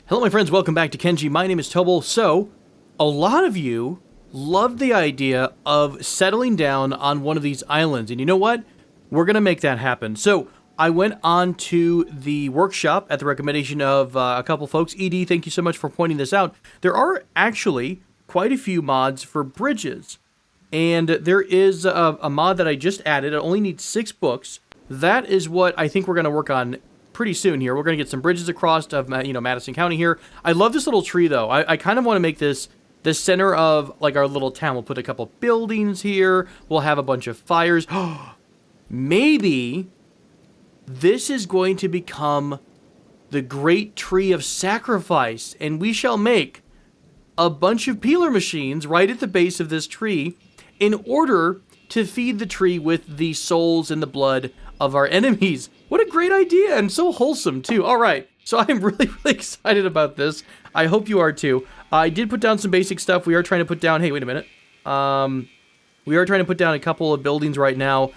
Hello my friends, welcome back to Kenshi. My name is Tobel. So, a lot of you loved the idea of settling down on one of these islands. And you know what? We're going to make that happen. So, I went on to the workshop at the recommendation of a couple folks. ED, thank you so much for pointing this out. There are actually quite a few mods for bridges. And there is a mod that I just added. It only needs 6 books. That is what I think we're going to work on pretty soon here. We're going to get some bridges across of, Madison County here. I love this little tree, though. I kind of want to make this the center of, like, our little town. We'll put a couple buildings here. We'll have a bunch of fires. Maybe this is going to become the great tree of sacrifice, and we shall make a bunch of peeler machines right at the base of this tree in order to feed the tree with the souls and the blood of our enemies. What a great idea, and so wholesome too. All right, so I'm really excited about this. I hope you are too. I did put down some basic stuff. We are trying to put down, hey, wait a minute. We are trying to put down a couple of buildings right now.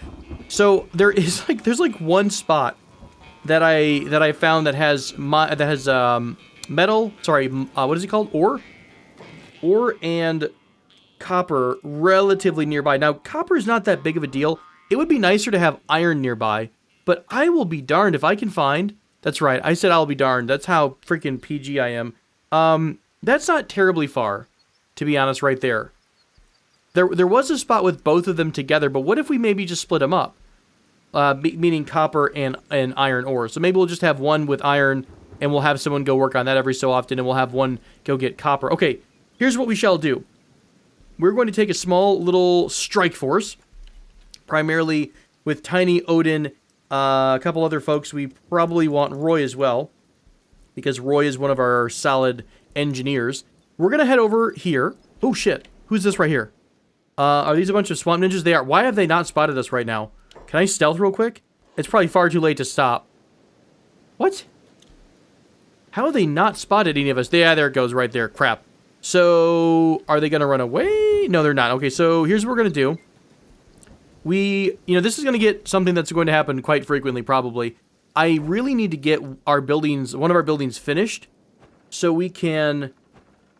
So there's like one spot that I found that has metal. Sorry, what is it called? Ore and copper relatively nearby. Now, copper is not that big of a deal. It would be nicer to have iron nearby, but I will be darned if I can find... That's right, I said I'll be darned. That's how freaking PG I am. That's not terribly far, to be honest, right there. There was a spot with both of them together, but what if we maybe just split them up? Meaning copper and iron ore. So maybe we'll just have one with iron, and we'll have someone go work on that every so often, and we'll have one go get copper. Okay, here's what we shall do. We're going to take a small little strike force, primarily with Tiny, Odin, a couple other folks. We probably want Roy as well, because Roy is one of our solid engineers. We're going to head over here. Oh, shit. Who's this right here? Are these a bunch of swamp ninjas? They are. Why have they not spotted us right now? Can I stealth real quick? It's probably far too late to stop. What? How have they not spotted any of us? Yeah, there it goes right there. Crap. So, are they going to run away? No, they're not. Okay, so here's what we're going to do. This is going to get something that's going to happen quite frequently, probably. I really need to get our buildings, one of our buildings finished, so we can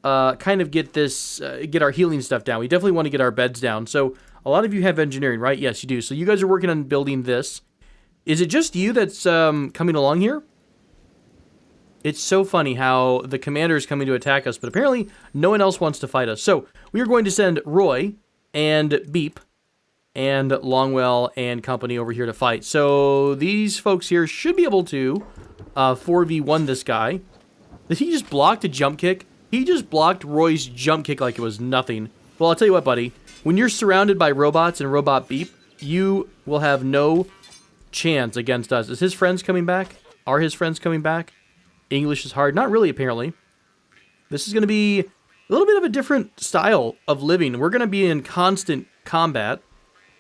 kind of get this, get our healing stuff down. We definitely want to get our beds down. So, a lot of you have engineering, right? Yes, you do. So, you guys are working on building this. Is it just you that's coming along here? It's so funny how the commander is coming to attack us, but apparently no one else wants to fight us. So, we are going to send Roy and Beep and Longwell and company over here to fight. So, these folks here should be able to 4v1 this guy. Did he just block a jump kick? He just blocked Roy's jump kick like it was nothing. Well, I'll tell you what, buddy. When you're surrounded by robots and Robot Beep, you will have no chance against us. Is his friends coming back? Are his friends coming back? English is hard. Not really, apparently. This is going to be a little bit of a different style of living. We're going to be in constant combat.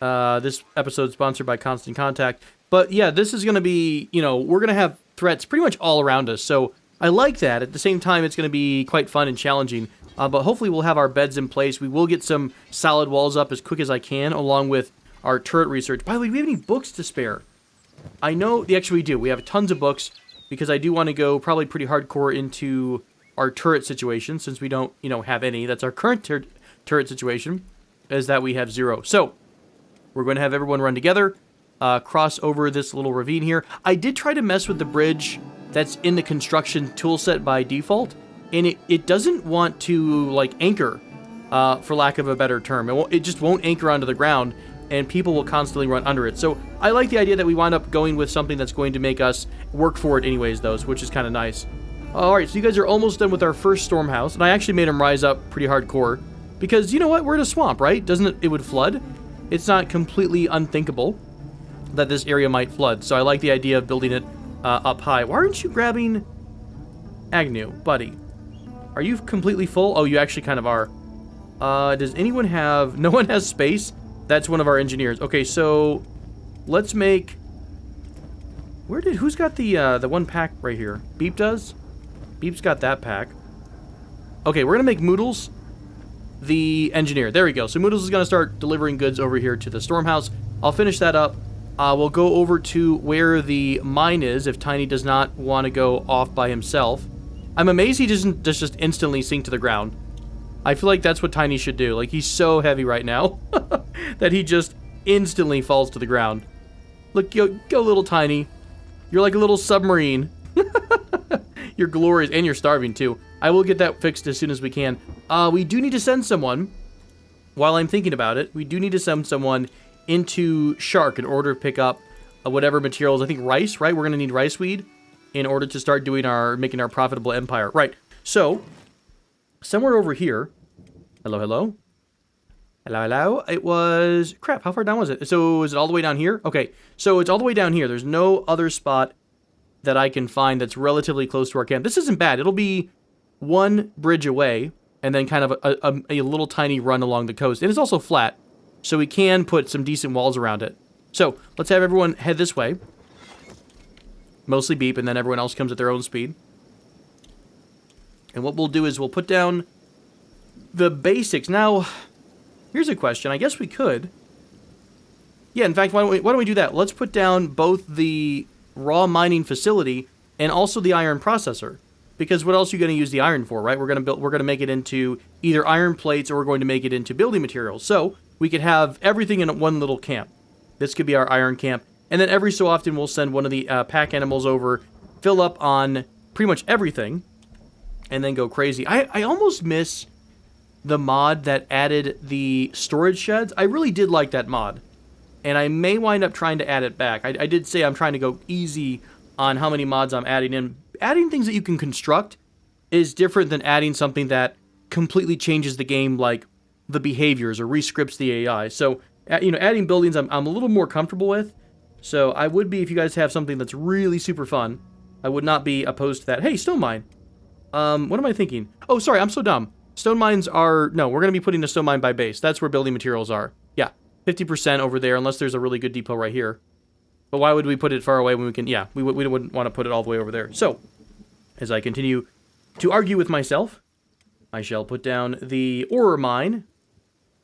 This episode is sponsored by Constant Contact. But yeah, this is going to be, we're going to have threats pretty much all around us. So I like that. At the same time, it's going to be quite fun and challenging. But hopefully we'll have our beds in place. We will get some solid walls up as quick as I can, along with our turret research. By the way, do we have any books to spare? I know, actually we do. We have tons of books, because I do want to go probably pretty hardcore into our turret situation, since we don't, have any. That's our current turret situation, is that we have 0. So, we're going to have everyone run together, cross over this little ravine here. I did try to mess with the bridge that's in the construction toolset by default, and it doesn't want to, like, anchor, for lack of a better term. It just won't anchor onto the ground, and people will constantly run under it. So I like the idea that we wind up going with something that's going to make us work for it anyways, though, which is kind of nice. Alright, so you guys are almost done with our first storm house, and I actually made them rise up pretty hardcore, because, you know what, we're in a swamp, right? It would flood? It's not completely unthinkable that this area might flood, so I like the idea of building it up high. Why aren't you grabbing Agnew, buddy? Are you completely full? Oh, you actually kind of are. Does anyone have... No one has space? That's one of our engineers. Okay, so let's make... Who's got the one pack right here? Beep does? Beep's got that pack. Okay, we're gonna make Moodles the engineer. There we go. So Moodles is gonna start delivering goods over here to the storm house. I'll finish that up. We'll go over to where the mine is if Tiny does not want to go off by himself. I'm amazed he doesn't just instantly sink to the ground. I feel like that's what Tiny should do. Like, he's so heavy right now that he just instantly falls to the ground. Look, go little Tiny. You're like a little submarine. You're glorious, and you're starving too. I will get that fixed as soon as we can. We do need to send someone, while I'm thinking about it, we do need to send someone into Shark in order to pick up whatever materials. I think rice, right? We're going to need rice weed in order to start doing making our profitable empire. Right. So, somewhere over here. Hello, hello. Hello, hello. It was... Crap, how far down was it? So, is it all the way down here? Okay, so it's all the way down here. There's no other spot that I can find that's relatively close to our camp. This isn't bad. It'll be one bridge away, and then kind of a little tiny run along the coast. And it's also flat, so we can put some decent walls around it. So, let's have everyone head this way. Mostly beep, and then everyone else comes at their own speed. And what we'll do is we'll put down the basics. Now, here's a question. I guess we could. Yeah, in fact, why don't we do that? Let's put down both the raw mining facility and also the iron processor. Because what else are you going to use the iron for, right? We're going to make it into either iron plates or we're going to make it into building materials. So, we could have everything in one little camp. This could be our iron camp. And then every so often we'll send one of the pack animals over, fill up on pretty much everything, and then go crazy. I almost miss the mod that added the storage sheds. I really did like that mod. And I may wind up trying to add it back. I did say I'm trying to go easy on how many mods I'm adding in. Adding things that you can construct is different than adding something that completely changes the game, like the behaviors or rescripts the AI. So, adding buildings I'm a little more comfortable with. So I would be, if you guys have something that's really super fun, I would not be opposed to that. Hey, stone mine. What am I thinking? Oh, sorry, I'm so dumb. Stone mines are... No, we're going to be putting a stone mine by base. That's where building materials are. Yeah, 50% over there, unless there's a really good depot right here. But why would we put it far away when we can... Yeah, we wouldn't want to put it all the way over there. So, as I continue to argue with myself, I shall put down the ore mine.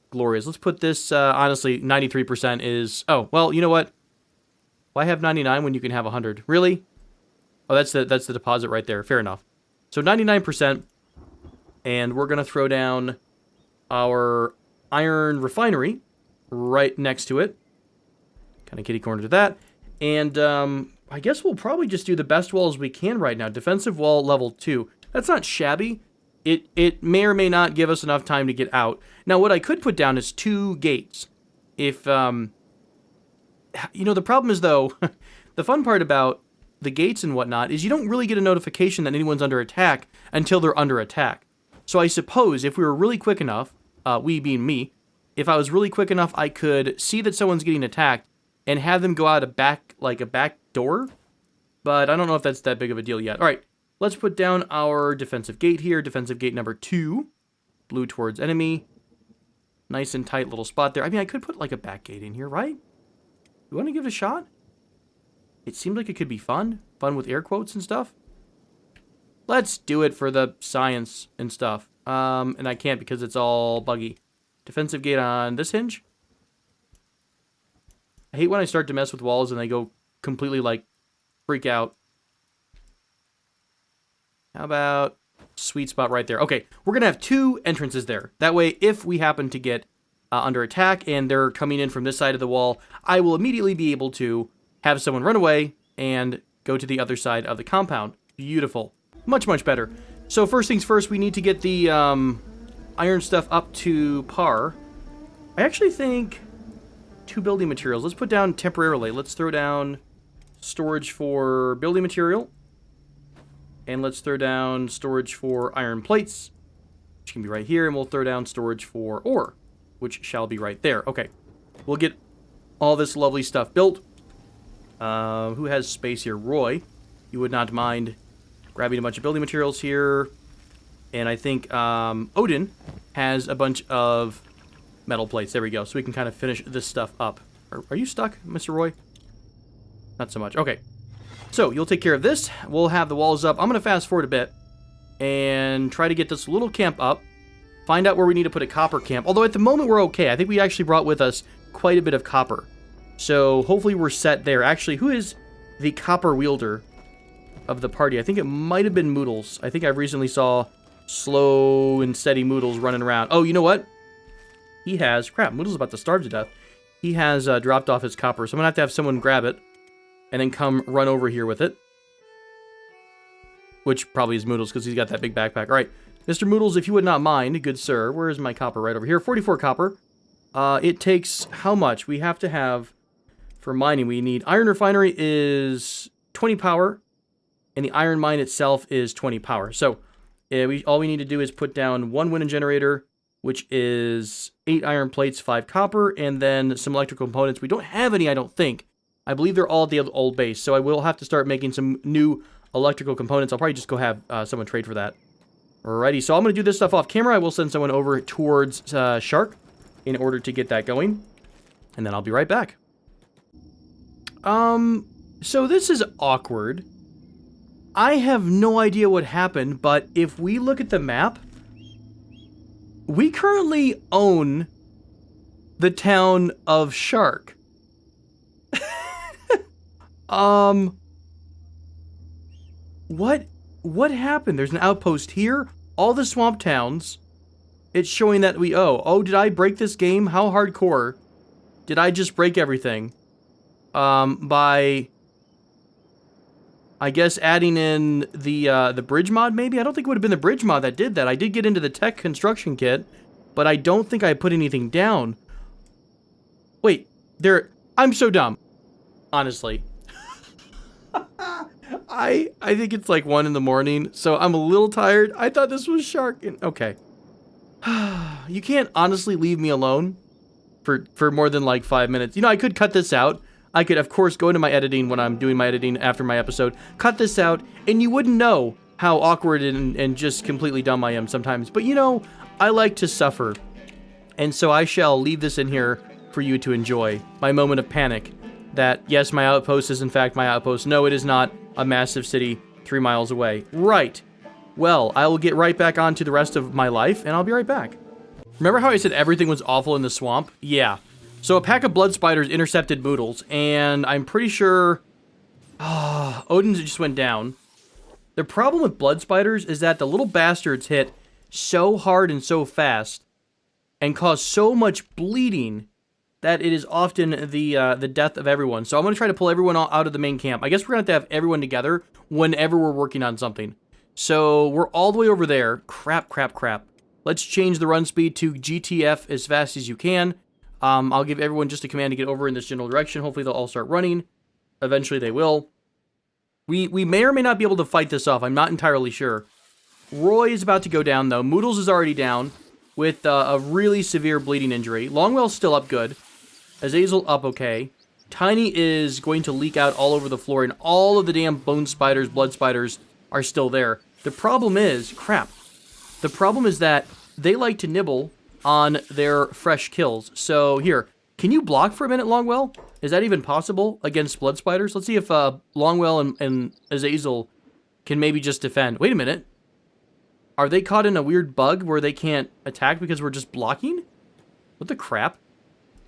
Glorious. Let's put this, honestly, 93% is... Oh, well, you know what? Why have 99 when you can have 100? Really? Oh, that's the deposit right there. Fair enough. So 99%, and we're going to throw down our iron refinery right next to it. Kind of kitty corner to that. And I guess we'll probably just do the best walls we can right now. Defensive wall level 2. That's not shabby. It may or may not give us enough time to get out. Now, what I could put down is 2 gates. If, the problem is, though, the fun part about the gates and whatnot is you don't really get a notification that anyone's under attack until they're under attack. So I suppose if we were really quick enough, we being me, if I was really quick enough, I could see that someone's getting attacked and have them go out a back door. But I don't know if that's that big of a deal yet. All right, let's put down our defensive gate here. Defensive gate number 2. Blue towards enemy. Nice and tight little spot there. I mean, I could put like a back gate in here, right? You want to give it a shot? It seemed like it could be fun. Fun with air quotes and stuff. Let's do it for the science and stuff. And I can't because it's all buggy. Defensive gate on this hinge. I hate when I start to mess with walls and they go completely, like, freak out. How about sweet spot right there? Okay, we're going to have 2 entrances there. That way, if we happen to get under attack and they're coming in from this side of the wall, I will immediately be able to have someone run away and go to the other side of the compound. Beautiful. Much, much better. So first things first, we need to get the iron stuff up to par. I actually think 2 building materials. Let's put down temporarily. Let's throw down storage for building material. And let's throw down storage for iron plates, which can be right here. And we'll throw down storage for ore, which shall be right there. Okay. We'll get all this lovely stuff built. Who has space here? Roy. You would not mind grabbing a bunch of building materials here. And I think Odin has a bunch of metal plates. There we go. So we can kind of finish this stuff up. Are you stuck, Mr. Roy? Not so much. Okay. So you'll take care of this. We'll have the walls up. I'm going to fast forward a bit and try to get this little camp up. Find out where we need to put a copper camp. Although at the moment we're okay. I think we actually brought with us quite a bit of copper. So hopefully we're set there. Actually, who is the copper wielder? of the party. I think it might have been Moodles. I think I recently saw slow and steady Moodles running around. Oh, you know what? He has... Crap, Moodles is about to starve to death. He has dropped off his copper, so I'm going to have someone grab it and then come run over here with it. Which probably is Moodles because he's got that big backpack. All right, Mr. Moodles, if you would not mind, good sir, where is my copper? Right over here. 44 copper. It takes how much? We have to have... For mining, we need... Iron refinery is 20 power, and the iron mine itself is 20 power. So, all we need to do is put down one wind generator, which is 8 iron plates, 5 copper, and then some electrical components. We don't have any, I don't think. I believe they're all at the old base, so I will have to start making some new electrical components. I'll probably just go have someone trade for that. Alrighty, so I'm going to do this stuff off camera. I will send someone over towards Shark in order to get that going, and then I'll be right back. So this is awkward. I have no idea what happened, but if we look at the map, we currently own the town of Shark. What happened? There's an outpost here. All the swamp towns. It's showing that we owe. Oh, did I break this game? How hardcore did I just break everything? By, I guess, adding in the bridge mod, maybe? I don't think it would have been the bridge mod that did that. I did get into the tech construction kit, but I don't think I put anything down. Wait, I'm so dumb. Honestly. I think it's like 1 in the morning, so I'm a little tired. I thought this was Shark. Okay. You can't honestly leave me alone for more than like 5 minutes. You know, I could cut this out. I could, of course, go into my editing when I'm doing my editing after my episode, cut this out, and you wouldn't know how awkward and just completely dumb I am sometimes. But, you know, I like to suffer. And so I shall leave this in here for you to enjoy. My moment of panic. That, yes, my outpost is in fact my outpost. No, it is not a massive city 3 miles away. Right. Well, I will get right back on to the rest of my life, and I'll be right back. Remember how I said everything was awful in the swamp? Yeah. So a pack of blood spiders intercepted Moodles, and I'm pretty sure... Odin's just went down. The problem with blood spiders is that the little bastards hit so hard and so fast, and cause so much bleeding, that it is often the death of everyone. So I'm going to try to pull everyone out of the main camp. I guess we're going to have everyone together whenever we're working on something. So we're all the way over there. Crap. Let's change the run speed to GTF as fast as you can. I'll give everyone just a command to get over in this general direction. Hopefully they'll all start running. Eventually they will. We may or may not be able to fight this off. I'm not entirely sure. Roy is about to go down, though. Moodles is already down with a really severe bleeding injury. Longwell's still up good. Azazel up okay. Tiny is going to leak out all over the floor, and all of the damn bone spiders, blood spiders, are still there. The problem is... Crap. The problem is that they like to nibble on their fresh kills. So, here. Can you block for a minute, Longwell? Is that even possible against blood spiders? Let's see if Longwell and Azazel can maybe just defend. Wait a minute. Are they caught in a weird bug where they can't attack because we're just blocking? What the crap?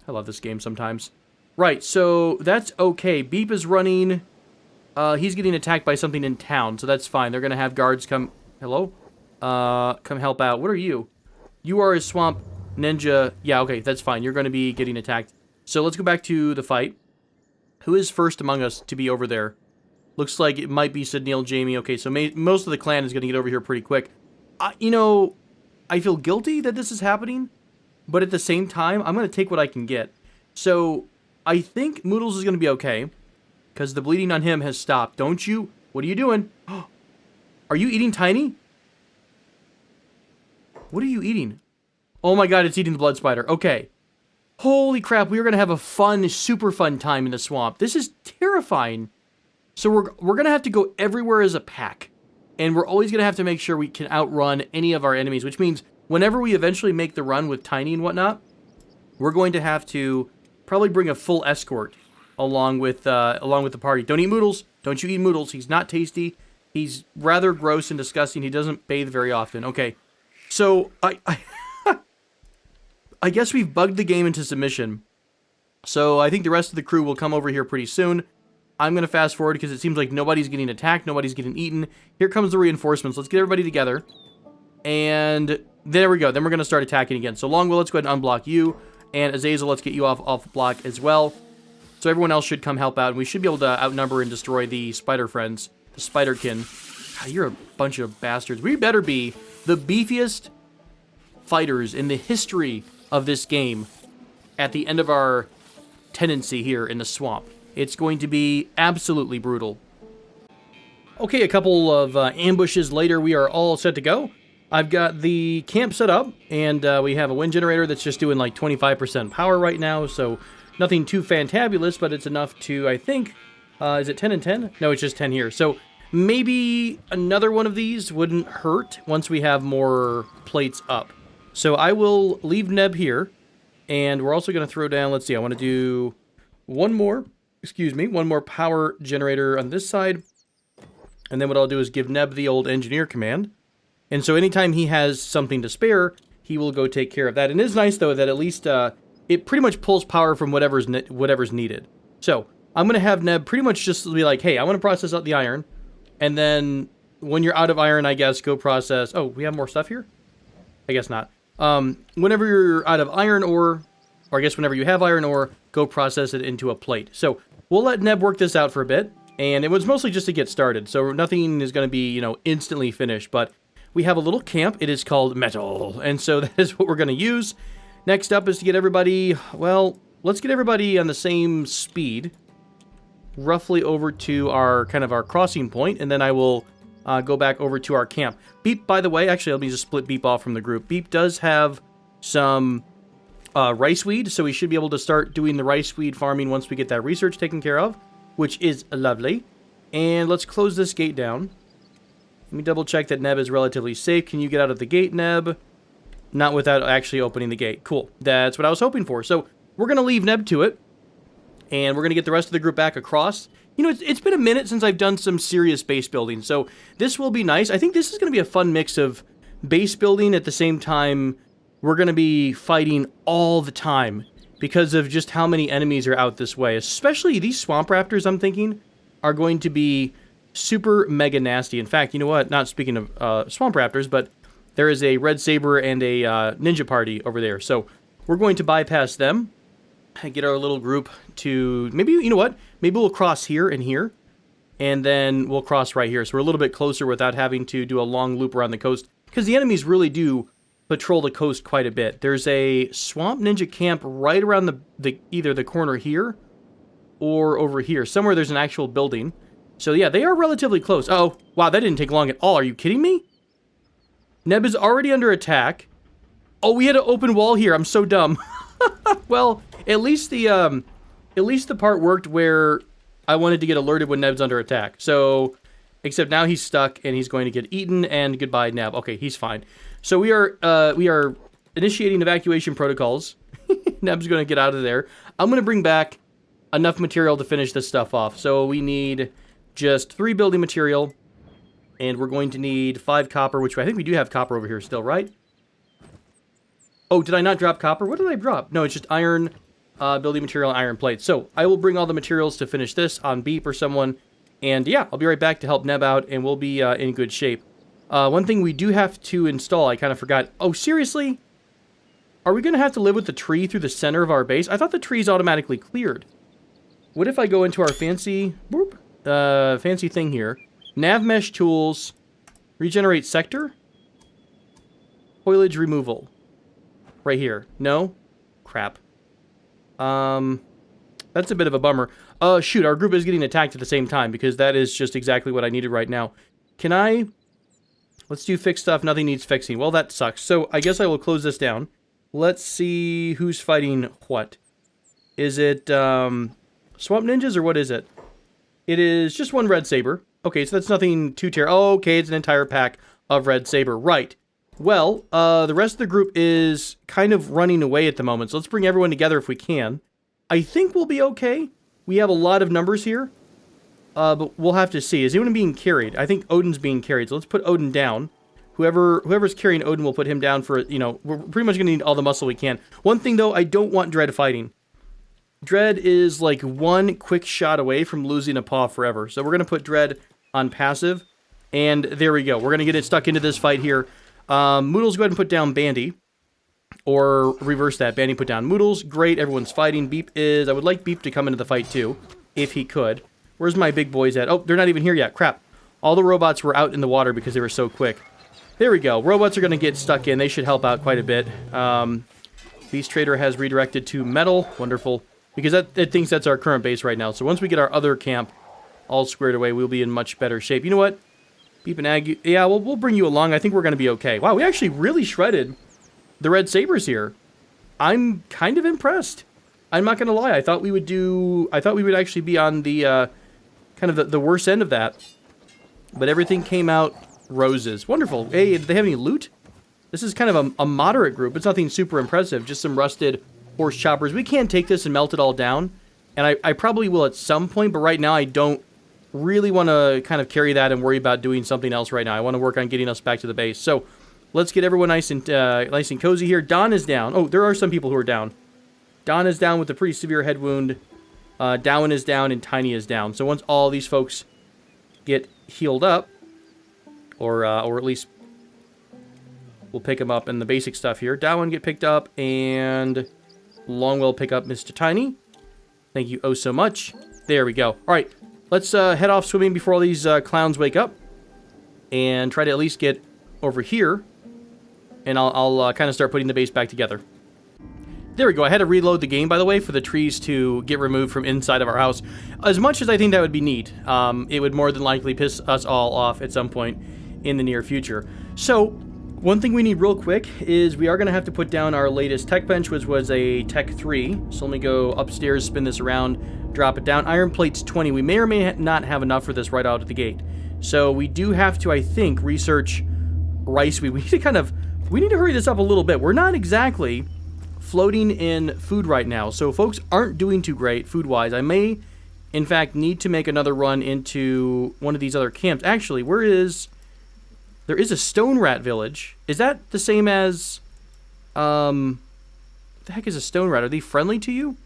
I love this game sometimes. Right, so that's okay. Beep is running. He's getting attacked by something in town, so that's fine. They're going to have guards come... Hello? Come help out. What are you? You are a swamp ninja. Yeah, okay, that's fine. You're going to be getting attacked. So let's go back to the fight. Who is first among us to be over there? Looks like it might be Sidneil, Jamie. Okay, so most of the clan is going to get over here pretty quick. You know, I feel guilty that this is happening, but at the same time, I'm going to take what I can get. So I think Moodles is going to be okay, because the bleeding on him has stopped. Don't you? What are you doing? Are you eating Tiny? What are you eating? Oh my god, it's eating the blood spider. Okay. Holy crap, we are going to have a fun, super fun time in the swamp. This is terrifying. So we're going to have to go everywhere as a pack. And we're always going to have to make sure we can outrun any of our enemies, which means whenever we eventually make the run with Tiny and whatnot, we're going to have to probably bring a full escort along with the party. Don't eat Moodles. Don't you eat Moodles. He's not tasty. He's rather gross and disgusting. He doesn't bathe very often. Okay. So I guess we've bugged the game into submission. So I think the rest of the crew will come over here pretty soon. I'm going to fast forward because it seems like nobody's getting attacked, nobody's getting eaten. Here comes the reinforcements. Let's get everybody together. And there we go. Then we're going to start attacking again. So Longwill, let's go ahead and unblock you. And Azazel, let's get you off block as well. So everyone else should come help out. And we should be able to outnumber and destroy the spider friends. The spiderkin. God, you're a bunch of bastards. We better be the beefiest fighters in the history of this game at the end of our tenancy here in the swamp. It's going to be absolutely brutal. Okay, a couple of ambushes later, we are all set to go. I've got the camp set up, and we have a wind generator that's just doing like 25% power right now, so nothing too fantabulous, but it's enough to, I think, is it 10 and 10? No, it's just 10 here. So maybe another one of these wouldn't hurt once we have more plates up. So I will leave Neb here, and we're also going to throw down, let's see, I want to do one more power generator on this side. And then what I'll do is give Neb the old engineer command. And so anytime he has something to spare, he will go take care of that. And it is nice, though, that at least it pretty much pulls power from whatever's needed. So I'm going to have Neb pretty much just be like, hey, I want to process out the iron. And then when you're out of iron, I guess, go process... Oh, we have more stuff here? I guess not. Whenever you're out of iron ore, or I guess whenever you have iron ore, go process it into a plate. So we'll let Neb work this out for a bit. And it was mostly just to get started. So nothing is going to be, instantly finished. But we have a little camp. It is called Metal. And so that is what we're going to use. Next up is to get everybody, well, let's get everybody on the same speed. Roughly over to our crossing point. And then I will go back over to our camp. Beep, by the way, actually, let me just split Beep off from the group. Beep does have some rice weed. So we should be able to start doing the rice weed farming once we get that research taken care of, which is lovely. And let's close this gate down. Let me double check that Neb is relatively safe. Can you get out of the gate, Neb? Not without actually opening the gate. Cool. That's what I was hoping for. So we're going to leave Neb to it. And we're going to get the rest of the group back across. It's been a minute since I've done some serious base building. So this will be nice. I think this is going to be a fun mix of base building at the same time we're going to be fighting all the time because of just how many enemies are out this way. Especially these swamp raptors, I'm thinking, are going to be super mega nasty. In fact, you know what? Not speaking of swamp raptors, but there is a red saber and a ninja party over there. So we're going to bypass them and get our little group to maybe, you know what? Maybe we'll cross here and here, and then we'll cross right here. So we're a little bit closer without having to do a long loop around the coast because the enemies really do patrol the coast quite a bit. There's a swamp ninja camp right around either the corner here or over here. Somewhere there's an actual building. So yeah, they are relatively close. Oh, wow, that didn't take long at all. Are you kidding me? Neb is already under attack. Oh, we had an open wall here. I'm so dumb. Well, at least the part worked where I wanted to get alerted when Neb's under attack. So, except now he's stuck and he's going to get eaten, and goodbye, Neb. Okay, he's fine. So we are initiating evacuation protocols. Neb's going to get out of there. I'm going to bring back enough material to finish this stuff off. So we need just 3 building material, and we're going to need 5 copper, which I think we do have copper over here still, right? Oh, did I not drop copper? What did I drop? No, it's just iron, building material, and iron plates. So I will bring all the materials to finish this on Beep or someone, and yeah, I'll be right back to help Neb out, and we'll be in good shape. One thing we do have to install, I kind of forgot. Oh, seriously? Are we going to have to live with the tree through the center of our base? I thought the tree's automatically cleared. What if I go into our fancy thing here? Nav mesh tools, regenerate sector, foliage removal. Right here. No? Crap. That's a bit of a bummer. Shoot, our group is getting attacked at the same time because that is just exactly what I needed right now. Can I... Let's do fix stuff. Nothing needs fixing. Well, that sucks. So I guess I will close this down. Let's see who's fighting what. Is it swamp ninjas or what is it? It is just one red saber. Okay, so that's nothing too terrible. Oh, okay, it's an entire pack of red saber. Right. Well, the rest of the group is kind of running away at the moment. So let's bring everyone together if we can. I think we'll be okay. We have a lot of numbers here. But we'll have to see. Is anyone being carried? I think Odin's being carried. So let's put Odin down. Whoever's carrying Odin, we'll put him down for, we're pretty much going to need all the muscle we can. One thing, though, I don't want Dread fighting. Dread is like one quick shot away from losing a paw forever. So we're going to put Dread on passive. And there we go. We're going to get it stuck into this fight here. Moodles, go ahead and put down Bandy. Or reverse that. Bandy put down Moodles. Great, everyone's fighting. Beep is... I would like Beep to come into the fight too, if he could. Where's my big boys at? Oh, they're not even here yet. Crap. All the robots were out in the water because they were so quick. There we go. Robots are going to get stuck in. They should help out quite a bit. Beast Trader has redirected to Metal. Wonderful. Because it thinks that's our current base right now. So once we get our other camp all squared away, we'll be in much better shape. You know what? Beep and Ag... Yeah, we'll bring you along. I think we're going to be okay. Wow, we actually really shredded the Red Sabers here. I'm kind of impressed. I'm not going to lie. I thought we would actually be on the... kind of the worst end of that. But everything came out roses. Wonderful. Hey, do they have any loot? This is kind of a moderate group. It's nothing super impressive. Just some rusted horse choppers. We can take this and melt it all down. And I probably will at some point. But right now, I don't really want to kind of carry that and worry about doing something else right now. I want to work on getting us back to the base. So let's get everyone nice and cozy here. Don is down. Oh, there are some people who are down. Don is down with a pretty severe head wound. Dowan is down and Tiny is down. So once all these folks get healed up, or at least we'll pick them up in the basic stuff here. Dowan get picked up, and Longwell pick up Mr. Tiny. Thank you oh so much. There we go. All right, let's head off swimming before all these clowns wake up, and try to at least get over here, and I'll kind of start putting the base back together. There we go. I had to reload the game, by the way, for the trees to get removed from inside of our house. As much as I think that would be neat, it would more than likely piss us all off at some point in the near future. So, one thing we need real quick is we are going to have to put down our latest tech bench, which was a Tech 3. So let me go upstairs, spin this around, drop it down. Iron plates 20. We may or may not have enough for this right out of the gate. So we do have to, I think, research rice wheat. We need to hurry this up a little bit. We're not exactly floating in food right now, so folks aren't doing too great food-wise. I may, in fact, need to make another run into one of these other camps. Actually, there is a stone rat village. Is that the same as, what the heck is a stone rat? Are they friendly to you?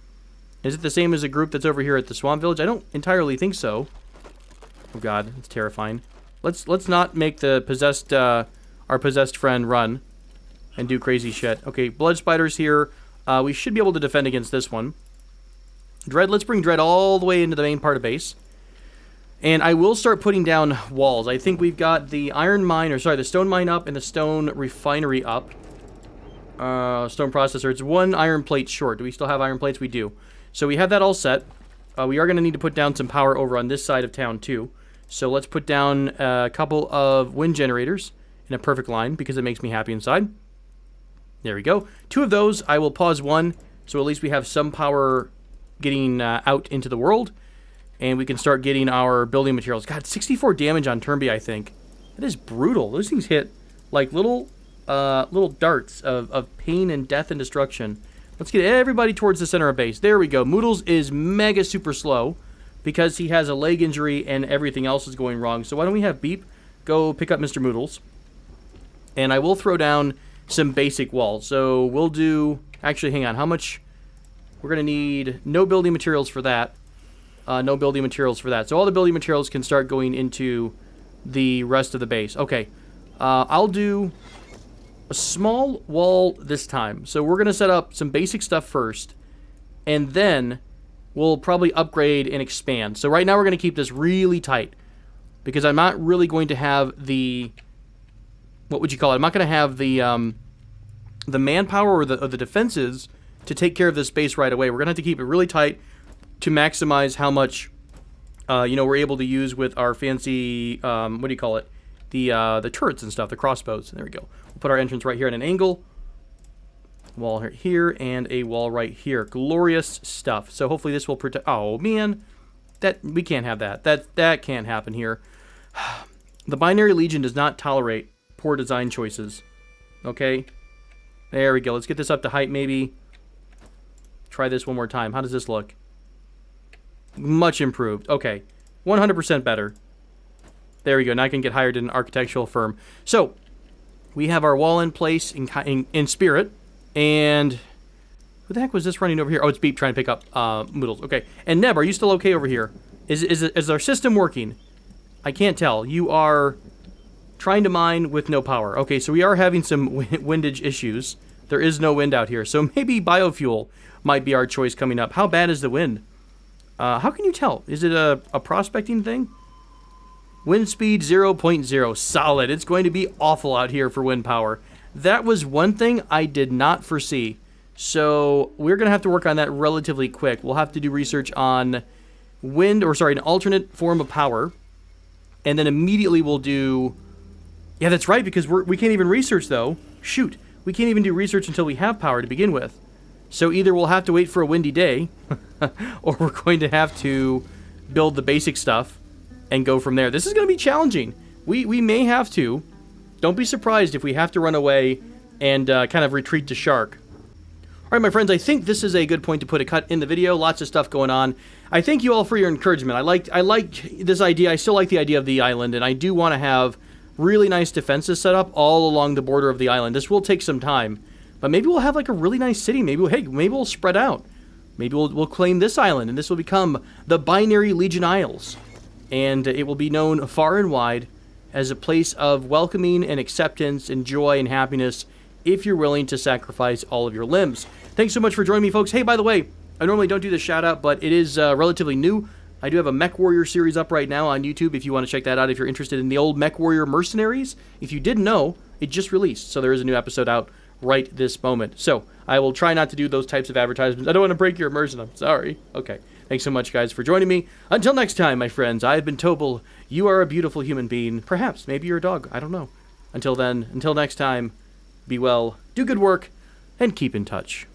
Is it the same as a group that's over here at the swamp village? I don't entirely think so. Oh god, it's terrifying. Let's not make the possessed, our possessed friend run and do crazy shit. Okay, blood spiders here. We should be able to defend against this one. Dread, let's bring Dread all the way into the main part of base. And I will start putting down walls. I think we've got the the stone mine up and the stone refinery up. Stone processor. It's one iron plate short. Do we still have iron plates? We do. So we have that all set. We are going to need to put down some power over on this side of town too. So let's put down a couple of wind generators in a perfect line because it makes me happy inside. There we go. 2 of those. I will pause one, so at least we have some power getting out into the world, and we can start getting our building materials. God, 64 damage on Turnby, I think. That is brutal. Those things hit like little darts of pain and death and destruction. Let's get everybody towards the center of base. There we go. Moodles is mega super slow because he has a leg injury and everything else is going wrong. So why don't we have Beep go pick up Mr. Moodles, and I will throw down some basic walls. So we'll do, actually hang on, how much we're gonna need. No building materials for that. No building materials for that. So all the building materials can start going into the rest of the base. Okay, I'll do a small wall this time. So we're gonna set up some basic stuff first, and then we'll probably upgrade and expand. So right now we're gonna keep this really tight because I'm not really going to have the, what would you call it? I'm not going to have the manpower or the defenses to take care of this base right away. We're going to have to keep it really tight to maximize how much, we're able to use with our fancy, what do you call it? The turrets and stuff, the crossbows. There we go. We'll put our entrance right here at an angle. Wall here and a wall right here. Glorious stuff. So hopefully this will protect. Oh man, we can't have that. That can't happen here. The Binary Legion does not tolerate poor design choices. Okay, there we go. Let's get this up to height maybe. Try this one more time. How does this look? Much improved. Okay, 100% better. There we go. Now I can get hired in an architectural firm. So we have our wall in place in spirit. And who Who the heck was this running over here? Oh, it's Beep trying to pick up Moodles. Okay. And Neb, are you still okay over here? Is our system working? I can't tell. You are trying to mine with no power. Okay, so we are having some windage issues. There is no wind out here. So maybe biofuel might be our choice coming up. How bad is the wind? How can you tell? Is it a prospecting thing? Wind speed 0.0. Solid. It's going to be awful out here for wind power. That was one thing I did not foresee. So we're going to have to work on that relatively quick. We'll have to do research on an alternate form of power. And then immediately we'll do... Yeah, that's right, because we can't even research, though. Shoot. We can't even do research until we have power to begin with. So either we'll have to wait for a windy day, or we're going to have to build the basic stuff and go from there. This is going to be challenging. We may have to. Don't be surprised if we have to run away and kind of retreat to Shark. All right, my friends, I think this is a good point to put a cut in the video. Lots of stuff going on. I thank you all for your encouragement. I liked this idea. I still like the idea of the island, and I do want to have really nice defenses set up all along the border of the island. This will take some time, but maybe we'll have like a really nice city. Maybe we'll spread out. Maybe we'll claim this island, and this will become the Binary Legion Isles, and it will be known far and wide as a place of welcoming and acceptance and joy and happiness if you're willing to sacrifice all of your limbs. Thanks so much for joining me, folks. Hey, by the way, I normally don't do this shout-out, but it is relatively new. I do have a Mech Warrior series up right now on YouTube if you want to check that out if you're interested in the old Mech Warrior Mercenaries. If you didn't know, it just released, so there is a new episode out right this moment. So I will try not to do those types of advertisements. I don't want to break your immersion. I'm sorry. Okay. Thanks so much, guys, for joining me. Until next time, my friends, I've been Tobel. You are a beautiful human being. Perhaps. Maybe you're a dog. I don't know. Until then, until next time, be well, do good work, and keep in touch.